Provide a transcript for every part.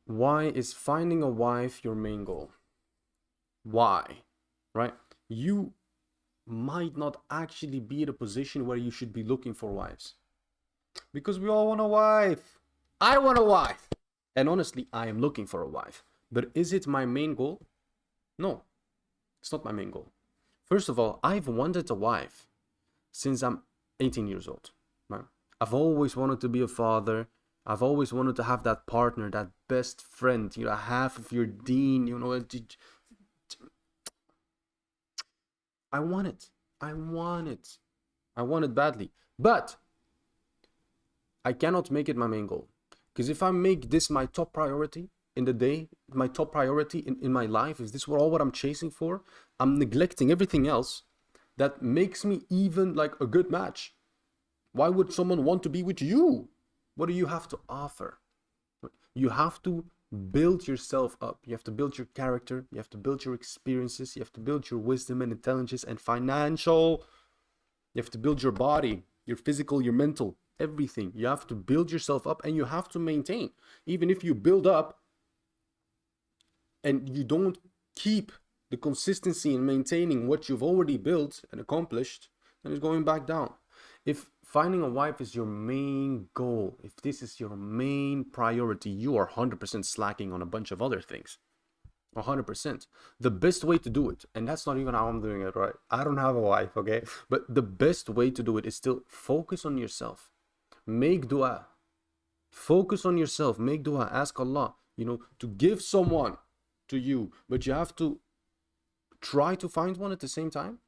Why is finding a wife your main goal? Why? Right? You might not actually be in a position where you should be looking for wives. Because we all want a wife. I want a wife. And honestly, I am looking for a wife. But is it my main goal? No, it's not my main goal. First of all, I've wanted a wife since I'm 18 years old. Right? I've always wanted to be a father. I've always wanted to have that partner, that best friend, half of your deen, I want it. I want it. I want it badly. But I cannot make it my main goal. Because if I make this my top priority in the day, my top priority in my life, if this is all what I'm chasing for, I'm neglecting everything else that makes me even like a good match. Why would someone want to be with you? What do you have to offer? You have to build yourself up. You have to build your character. You have to build your experiences. You have to build your wisdom and intelligence and financial. You have to build your body, your physical, your mental, everything. You have to build yourself up and you have to maintain. Even if you build up and you don't keep the consistency in maintaining what you've already built and accomplished, then it's going back down. If finding a wife is your main goal, if this is your main priority, you are 100% slacking on a bunch of other things. 100%. The best way to do it, and that's not even how I'm doing it, right? I don't have a wife, okay? But the best way to do it is still focus on yourself. Make dua. Focus on yourself. Make dua. Ask Allah, to give someone to you. But you have to try to find one at the same time,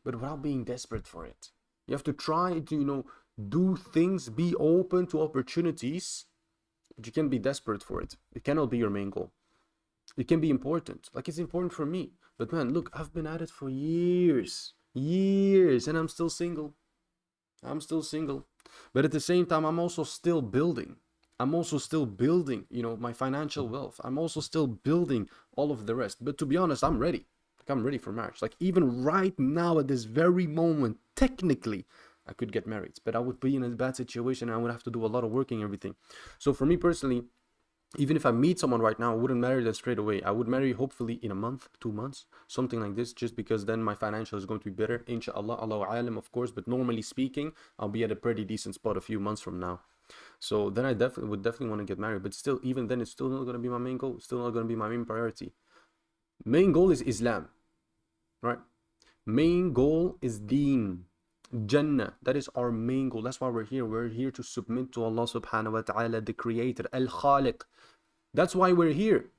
but without being desperate for it. You have to try to, do things, be open to opportunities, but you can't be desperate for it. It cannot be your main goal. It can be important. Like, it's important for me. But man, look, I've been at it for years, and I'm still single. But at the same time, I'm also still building. My financial wealth. I'm also still building all of the rest. But to be honest, I'm ready. I'm ready for marriage. Like, even right now at this very moment, technically, I could get married, but I would be in a bad situation. I would have to do a lot of working and everything. So for me personally, even if I meet someone right now, I wouldn't marry them straight away. I would marry hopefully in a month, 2 months, something like this, just because then my financial is going to be better. Inshallah, Allahu alam, of course, but normally speaking, I'll be at a pretty decent spot a few months from now. So then I definitely want to get married, but still, even then, it's still not going to be my main goal. It's still not going to be my main priority. Main goal is Islam. Right? Main goal is deen, Jannah. That is our main goal. That's why we're here. We're here to submit to Allah subhanahu wa ta'ala, the creator, al-Khaliq. That's why we're here.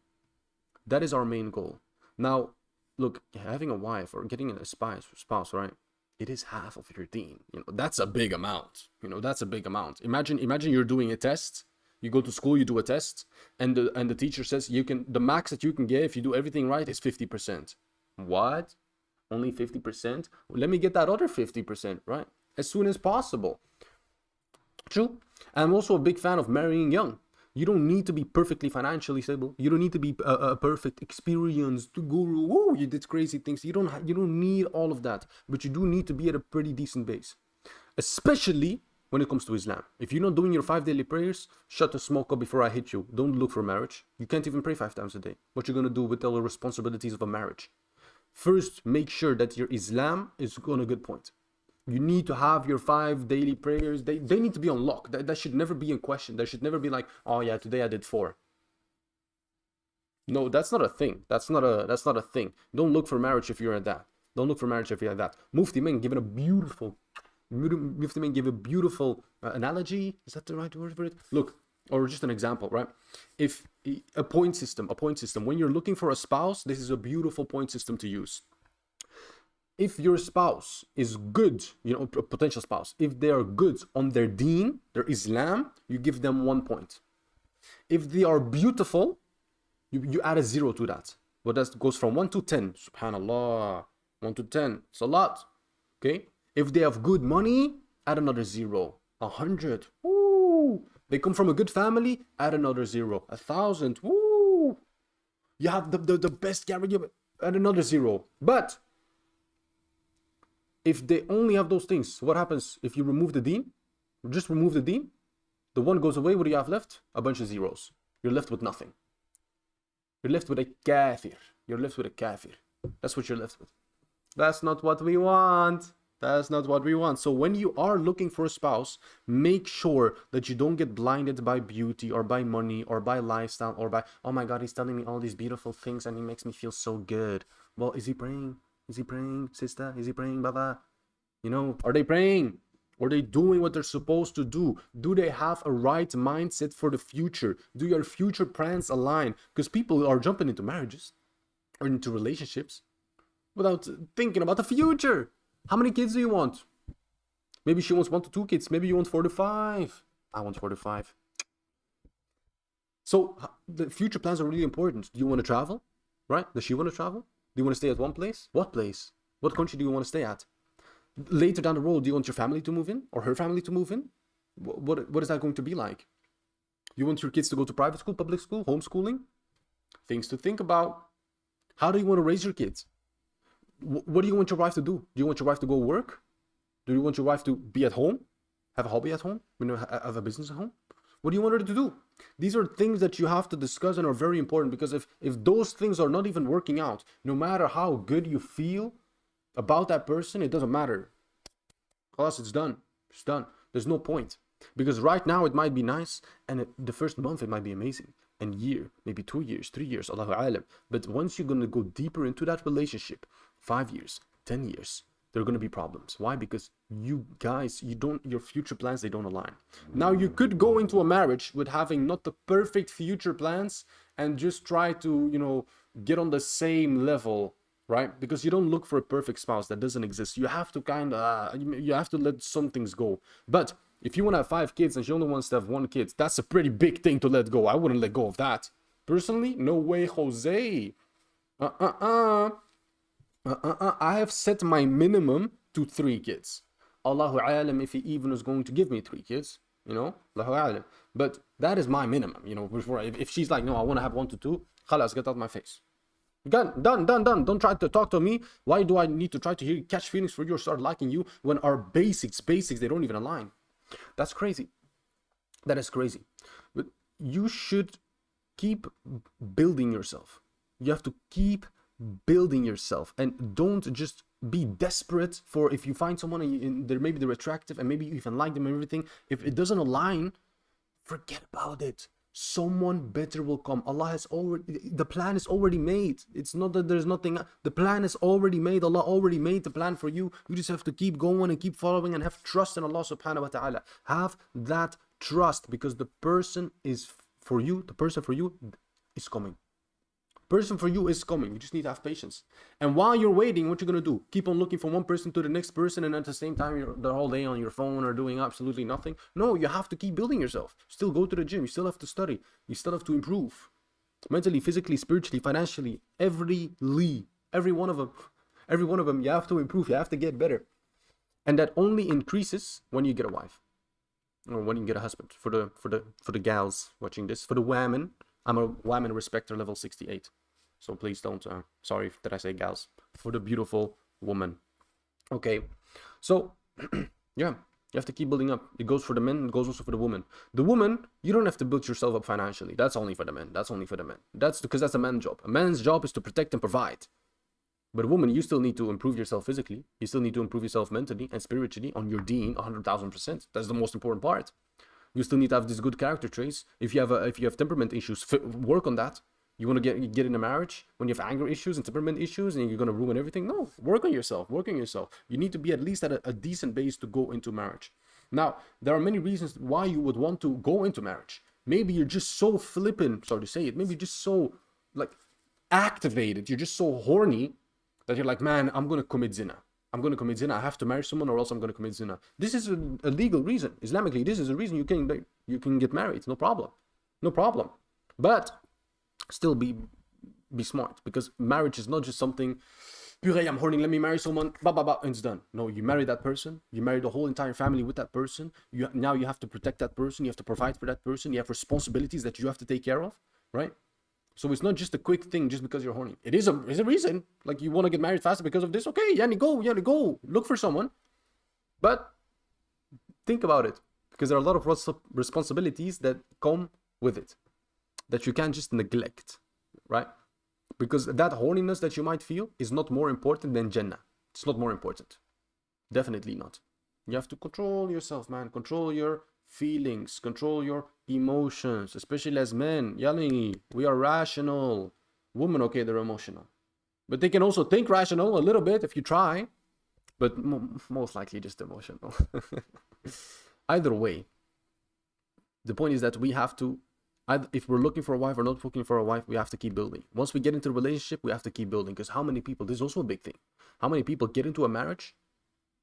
That is our main goal. Now, look, having a wife or getting a spouse, right? It is half of your deen. That's a big amount. That's a big amount. Imagine you're doing a test. You go to school, you do a test, and the teacher says the max that you can get if you do everything right is 50%. What? Only 50%? Let me get that other 50%, right? As soon as possible. True. I'm also a big fan of marrying young. You don't need to be perfectly financially stable. You don't need to be a perfect experienced guru. Woo, you did crazy things. You don't need all of that, but you do need to be at a pretty decent base, especially when it comes to Islam. If you're not doing your 5 daily prayers, shut the smoke up before I hit you. Don't look for marriage. You can't even pray 5 times a day. What you're gonna do with all the responsibilities of a marriage? First, make sure that your Islam is on a good point. You need to have your 5 daily prayers. They need to be on lock. That should never be in question. There should never be like, oh yeah, today I did 4. No, that's not a thing. That's not a thing. Don't look for marriage if you're at that. Don't look for marriage if you're at that. Mufti Ming given a beautiful analogy. Is that the right word for it? Look, or just an example, right? If a point system, when you're looking for a spouse, this is a beautiful point system to use. If your spouse is good, a potential spouse, if they are good on their deen, their Islam, you give them 1 point. If they are beautiful, you add a 0 to that. But that goes from 1 to 10. Subhanallah. 1 to 10. It's a lot. Okay? If they have good money, add another 0. 100. Woo! They come from a good family, add another 0. 1,000. Woo! You have the best guarantee, add another 0. But if they only have those things, what happens if you remove the deen? Just remove the deen. The one goes away. What do you have left? A bunch of zeros. You're left with nothing. You're left with a kafir. You're left with a kafir. That's what you're left with. That's not what we want. That's not what we want. So when you are looking for a spouse, make sure that you don't get blinded by beauty or by money or by lifestyle or by, oh my God, he's telling me all these beautiful things and he makes me feel so good. Well, is he praying? Is he praying, sister? Is he praying, Baba? You know, are they praying? Are they doing what they're supposed to do? Do they have a right mindset for the future? Do your future plans align? Because people are jumping into marriages or into relationships without thinking about the future. How many kids do you want? Maybe she wants 1 to 2 kids. Maybe you want 4 to 5. I want 4 to 5. So the future plans are really important. Do you want to travel? Right? Does she want to travel? Do you want to stay at one place? What place? What country do you want to stay at? Later down the road, do you want your family to move in or her family to move in? What is that going to be like? You want your kids to go to private school, public school, homeschooling? Things to think about. How do you want to raise your kids? What do you want your wife to do? Do you want your wife to go work? Do you want your wife to be at home? Have a hobby at home? Have a business at home? What do you want her to do? These are things that you have to discuss and are very important, because if those things are not even working out, no matter how good you feel about that person, it doesn't matter. Class, it's done. It's done. There's no point. Because right now it might be nice, and the first month it might be amazing, and year, maybe 2 years, 3 years, Allahu Alam. But once you're going to go deeper into that relationship, 5 years, 10 years, there are going to be problems. Why? Because you guys, your future plans, they don't align. Now you could go into a marriage with having not the perfect future plans and just try to, get on the same level, right? Because you don't look for a perfect spouse. That doesn't exist. You have to you have to let some things go. But if you want to have 5 kids and she only wants to have 1 kid, that's a pretty big thing to let go. I wouldn't let go of that. Personally, no way, Jose. I have set my minimum to 3 kids. Allahu Alam if he even is going to give me 3 kids, Allahu Alam. But that is my minimum, before if she's like, no, I want to have 1 to 2, khalas, get out of my face. Done. Don't try to talk to me. Why do I need to try to catch feelings for you or start liking you when our basics, they don't even align? That's crazy. That is crazy. But you should keep building yourself. You have to keep building yourself, and don't just be desperate for, if you find someone and maybe they're attractive and maybe you even like them and everything, if it doesn't align, forget about it. Someone better will come. The plan is already made. It's not that there's nothing. The plan is already made. Allah already made the plan for you. You just have to keep going and keep following and have trust in Allah subhanahu wa ta'ala. Have that trust, because the person is for you. The person for you is coming. Person for you is coming. You just need to have patience. And while you're waiting, what you're going to do? Keep on looking from one person to the next person, and at the same time you're the whole day on your phone or doing absolutely nothing? No, you have to keep building yourself. Still go to the gym. You still have to study. You still have to improve. Mentally, physically, spiritually, financially, every one of them, you have to improve. You have to get better. And that only increases when you get a wife. Or when you get a husband. For the gals watching this, for the women, I'm a woman respecter level 68. So please don't, sorry that I say gals. For the beautiful woman. Okay. So, yeah, you have to keep building up. It goes for the men, it goes also for the woman. The woman, you don't have to build yourself up financially. That's only for the men. That's because that's a man's job. A man's job is to protect and provide. But a woman, you still need to improve yourself physically. You still need to improve yourself mentally and spiritually on your deen 100,000%. That's the most important part. You still need to have these good character traits. If you have temperament issues, work on that. You want to get in a marriage when you have anger issues and temperament issues and you're going to ruin everything? No, work on yourself. You need to be at least at a decent base to go into marriage. Now, there are many reasons why you would want to go into marriage. Maybe you're just so flippant, sorry to say it. Maybe you're just so activated. You're just so horny that you're like, man, I'm going to commit zina. I have to marry someone or else I'm going to commit zina. This is a legal reason. Islamically, this is a reason you can get married. No problem. But still be smart, because marriage is not just something, puree, I'm horny, let me marry someone, and it's done. No, you marry that person. You marry the whole entire family with that person. Now you have to protect that person. You have to provide for that person. You have responsibilities that you have to take care of, right? So it's not just a quick thing just because you're horny. It is a reason. Like, you want to get married faster because of this. Okay, go. Look for someone. But think about it. Because there are a lot of responsibilities that come with it. That you can't just neglect. right? Because that horniness that you might feel is not more important than Jannah. It's not more important. Definitely not. You have to control yourself, man. Control your feelings, control your emotions, especially as men. Yani, we are rational. Women, okay, they're emotional. But they can also think rational a little bit if you try. But most likely just emotional. Either way, the point is that we have to, if we're looking for a wife or not looking for a wife, we have to keep building. Once we get into a relationship, we have to keep building. Because how many people, this is also a big thing. How many people get into a marriage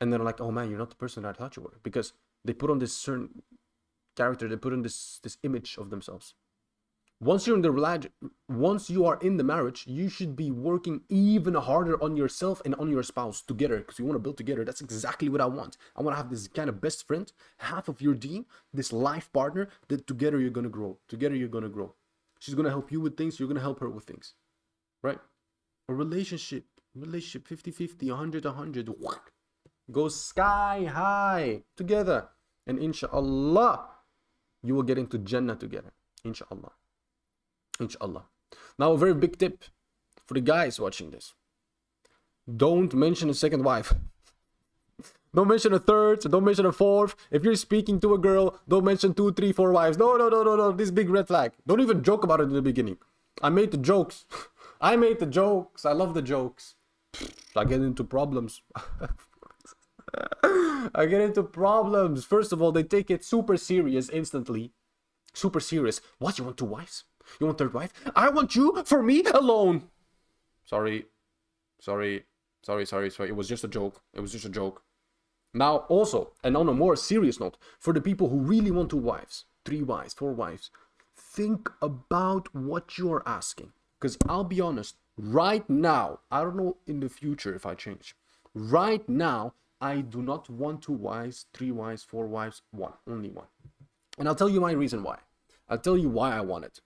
and they're like, oh man, you're not the person that I thought you were. Because they put on this certain character, they put on this image of themselves. Once you are in the marriage, you should be working even harder on yourself and on your spouse together, because you want to build together. That's exactly what I want. I want to have this kind of best friend, half of your deen, this life partner, that together you're going to grow. Together you're going to grow. She's going to help you with things, you're going to help her with things. Right? A relationship 50-50, 100-100, goes sky high together. And inshallah, you will get into Jannah together. Inshallah. Inshallah. Now, a very big tip for the guys watching this. Don't mention a second wife. Don't mention a third. Don't mention a fourth. If you're speaking to a girl, don't mention 2, 3, 4 wives. No. This big red flag. Don't even joke about it in the beginning. I made the jokes. I love the jokes. I get into problems. First of all, they take it super serious instantly. Super serious. What, you want 2 wives? You want 3rd wife? I want you for me alone. Sorry. It was just a joke. Now, also, and on a more serious note, for the people who really want 2 wives, 3 wives, 4 wives, think about what you are asking. Because I'll be honest, right now, I don't know in the future if I change. Right now, I do not want 2 wives, 3 wives, 4 wives, 1, only 1. And I'll tell you my reason why. I'll tell you why I want it.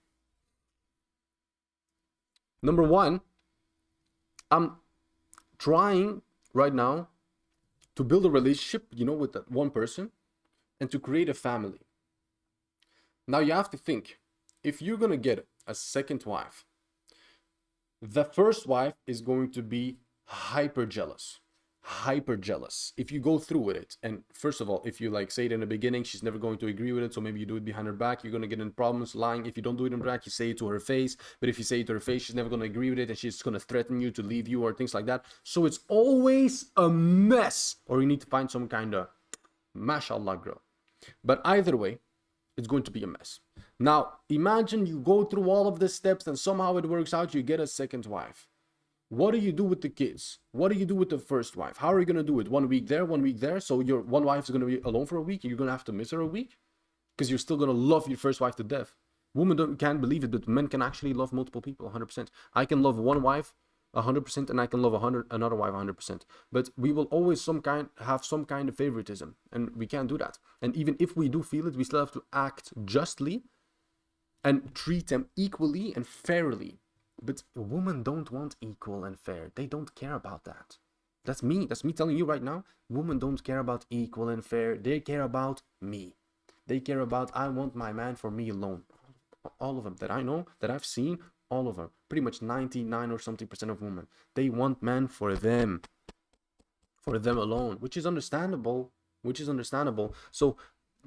Number 1, I'm trying right now to build a relationship, with that one person and to create a family. Now you have to think, if you're going to get a second wife, the first wife is going to be hyper jealous. If you go through with it, and first of all, if you say it in the beginning, she's never going to agree with it, so maybe you do it behind her back, you're going to get in problems, lying. If you don't do it in her back, you say it to her face, but if you say it to her face, she's never going to agree with it, and she's going to threaten you to leave you or things like that. So it's always a mess, or you need to find some kind of mashallah girl. But either way, it's going to be a mess. Now imagine you go through all of the steps and somehow it works out, you get a second wife. What do you do with the kids? What do you do with the first wife? How are you going to do it? 1 week there, 1 week there. So your one wife is going to be alone for a week. And you're going to have to miss her a week because you're still going to love your first wife to death. Women can't believe it, but men can actually love multiple people 100%. I can love one wife 100% and I can love another wife 100%. But we will always have some kind of favoritism, and we can't do that. And even if we do feel it, we still have to act justly and treat them equally and fairly. But women don't want equal and fair. They don't care about that. That's me telling you right now. Women don't care about equal and fair. They care about me. They care about, I want my man for me alone. All of them that I know, that I've seen, all of them. Pretty much 99 or something % of women. They want men for them. For them alone. Which is understandable. So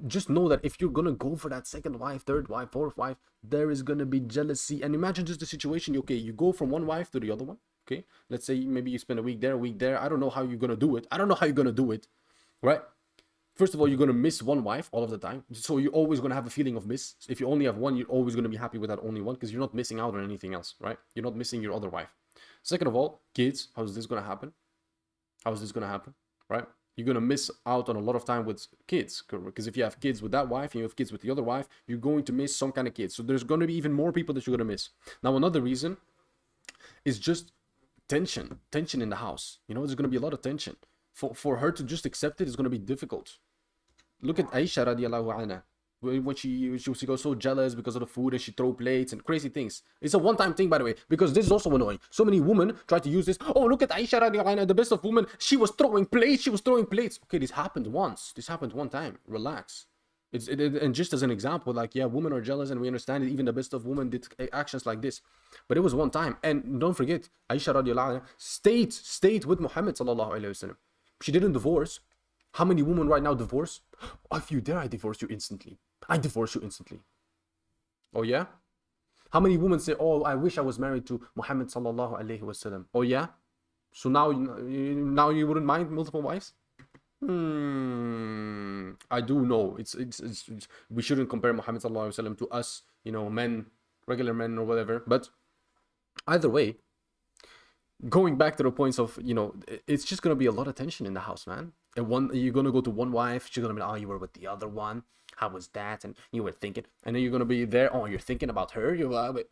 just know that if you're gonna go for that second wife, third wife, fourth wife, there is gonna be jealousy. And imagine just the situation, okay, you go from one wife to the other one, okay? Let's say maybe you spend a week there. I don't know how you're gonna do it. Right? First of all, you're gonna miss one wife all of the time. So you're always gonna have a feeling of miss. If you only have one, you're always gonna be happy with that only one, because you're not missing out on anything else, right? You're not missing your other wife. Second of all, kids, how's this gonna happen? Right? You're going to miss out on a lot of time with kids, because if you have kids with that wife and you have kids with the other wife, you're going to miss some kind of kids. So there's going to be even more people that you're going to miss. Now, another reason is just tension in the house. There's going to be a lot of tension. For her to just accept it is going to be difficult. Look at Aisha radiallahu anha. When she goes so jealous because of the food and she throw plates and crazy things. It's a one-time thing, by the way, because this is also annoying. So many women try to use this. Oh, look at Aisha radiallahu anha, the best of women. She was throwing plates. Okay, this happened once. This happened one time. Relax. And just as an example, like, yeah, women are jealous, and we understand it. Even the best of women did actions like this, but it was one time. And don't forget, Aisha radiallahu anha stayed with Muhammad sallallahu alaihi wasallam. She didn't divorce. How many women right now divorce? Oh, if you dare, I divorce you instantly. I divorce you instantly. Oh yeah. How many women say, "Oh, I wish I was married to Muhammad sallallahu alaihi wasallam"? Oh yeah. So now you wouldn't mind multiple wives? I do know it's we shouldn't compare Muhammad sallallahu alaihi wasallam to us, men, regular men or whatever. But either way, going back to the points of, it's just gonna be a lot of tension in the house, man. And you're gonna go to one wife, she's gonna be like, oh, you were with the other one. How was that? And you were thinking, and then you're gonna be there. Oh, you're thinking about her. You're like,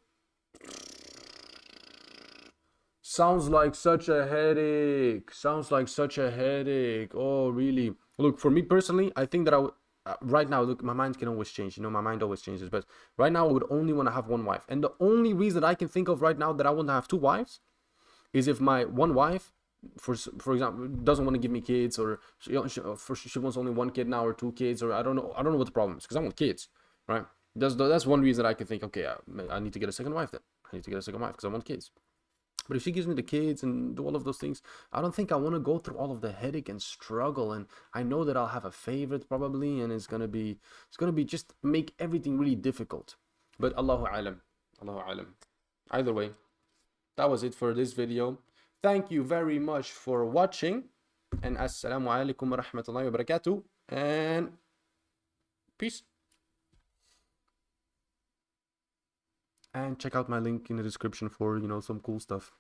sounds like such a headache. Sounds like such a headache. Oh, really? Look, for me personally, I think that right now, look, my mind can always change. My mind always changes. But right now, I would only want to have one wife. And the only reason I can think of right now that I want to have two wives is if my one wife, for example, doesn't want to give me kids, or she wants only one kid now, or two kids, or I don't know what the problem is, because I want kids, right? That's one reason I can think, okay, I need to get a second wife then. I need to get a second wife because I want kids. But if she gives me the kids and do all of those things, I don't think I want to go through all of the headache and struggle. And I know that I'll have a favorite probably, and it's gonna be just make everything really difficult. But Allahu alam, Allahu alam. Either way, that was it for this video. Thank you very much for watching, and assalamu alaikum wa rahmatullahi wa barakatuh, and peace. And check out my link in the description for some cool stuff.